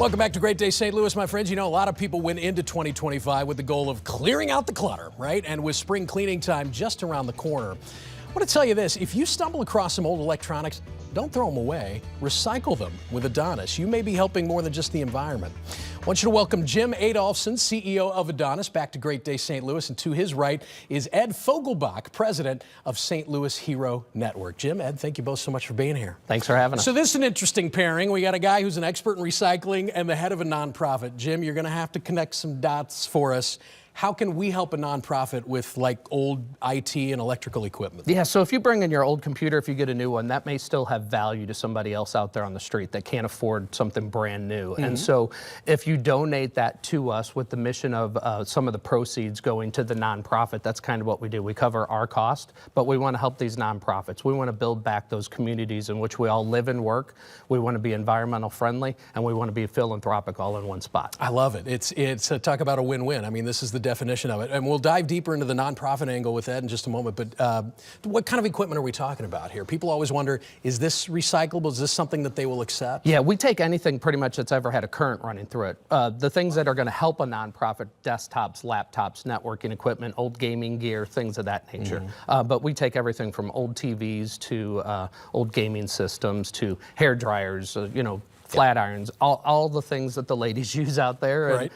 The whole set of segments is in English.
Welcome back to Great Day St. Louis, my friends. You know, a lot of people went into 2025 with the goal of clearing out the clutter, right? And with spring cleaning time just around the corner, I want to tell you this. If you stumble across some old electronics, don't throw them away. Recycle them with Adonis. You may be helping more than just the environment. I want you to welcome Jim Adolphson, CEO of Adonis, back to Great Day St. Louis. And to his right is Ed Fogelbach, president of St. Louis Hero Network. Jim, Ed, thank you both so much for being here. Thanks for having us. So this is an interesting pairing. We got a guy who's an expert in recycling and the head of a nonprofit. Jim, you're going to have to connect some dots for us. How can we help a nonprofit with like old IT and electrical equipment? Yeah, so if you bring in your old computer, if you get a new one, that may still have value to somebody else out there on the street that can't afford something brand new. And so if you donate that to us with the mission of some of the proceeds going to the nonprofit, that's kind of what we do. We cover our cost, but we want to help these nonprofits. We want to build back those communities in which we all live and work. We want to be environmental friendly, and we want to be philanthropic all in one spot. I love it. It's talk about a win-win. I mean, this is the definition of it. And we'll dive deeper into the nonprofit angle with Ed in just a moment. But what kind of equipment are we talking about here? People always wonder, is this recyclable? Is this something that they will accept? Yeah, we take anything pretty much that's ever had a current running through it. The things that are going to help a nonprofit, desktops, laptops, networking equipment, old gaming gear, things of that nature. But we take everything from old TVs to old gaming systems to hair dryers, you know, flat irons, all the things that the ladies use out there, and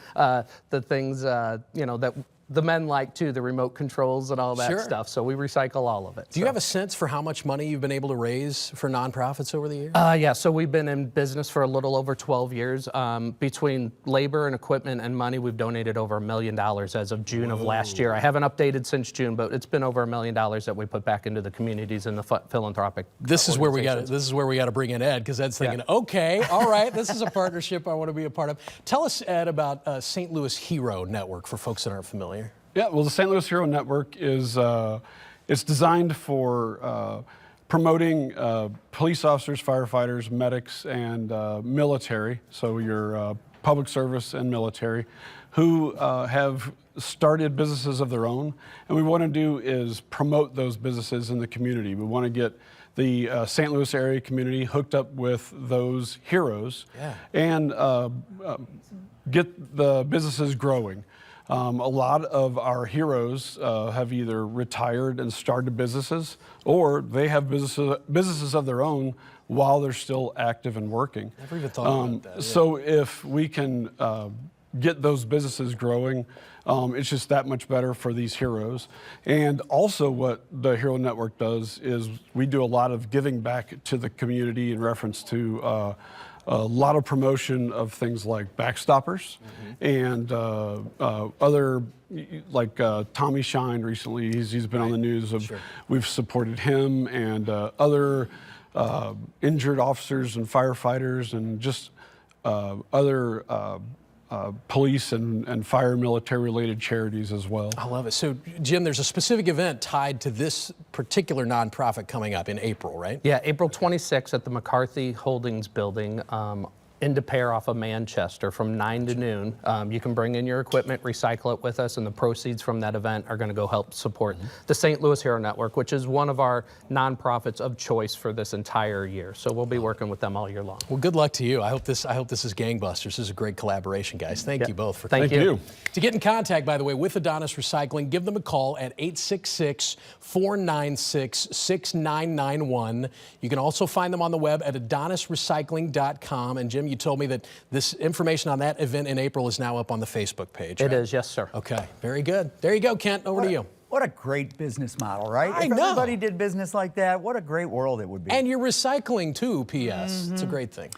the things you know that the men like too, the remote controls and all that stuff. So we recycle all of it. Do you have a sense for how much money you've been able to raise for nonprofits over the years? Yeah, so we've been in business for a little over 12 years. Between labor and equipment and money, we've donated over $1 million as of June of last year. I haven't updated since June, but it's been over $1 million that we put back into the communities and the philanthropic. This is where we got. This is where we got to bring in Ed, because Ed's thinking, okay, all right, this is a partnership I want to be a part of. Tell us, Ed, about St. Louis Hero Network for folks that aren't familiar. Yeah, well, the St. Louis Hero Network is it's designed for promoting police officers, firefighters, medics, and military, so your public service and military, who have started businesses of their own. And what we want to do is promote those businesses in the community. We want to get the St. Louis area community hooked up with those heroes and get the businesses growing. A lot of our heroes have either retired and started businesses, or they have businesses of their own while they're still active and working. Never even thought about that. So if we can get those businesses growing, it's just that much better for these heroes. And also what the Hero Network does is we do a lot of giving back to the community in reference to a lot of promotion of things like backstoppers and other, like Tommy Shine recently, he's been on the news of, we've supported him and other injured officers and firefighters and just other police and fire military related charities as well. I love it. So Jim, there's a specific event tied to this particular nonprofit coming up in April, right? Yeah, April 26th at the McCarthy Holdings building in Pair off of Manchester from 9 to noon. You can bring in your equipment, recycle it with us, and the proceeds from that event are going to go help support the St. Louis Hero Network, which is one of our nonprofits of choice for this entire year. So we'll be working with them all year long. Well, good luck to you. I hope this is gangbusters. This is a great collaboration, guys. Thank you both for coming. Thank you. To get in contact, by the way, with Adonis Recycling, give them a call at 866-496-6991. You can also find them on the web at adonisrecycling.com. And Jim, you told me that this information on that event in April is now up on the Facebook page. It is, yes, sir. Okay, very good. There you go, Kent. Over to you. What a great business model, right? I if know. everybody did business like that, what a great world it would be. And you're recycling too, P.S. It's a great thing.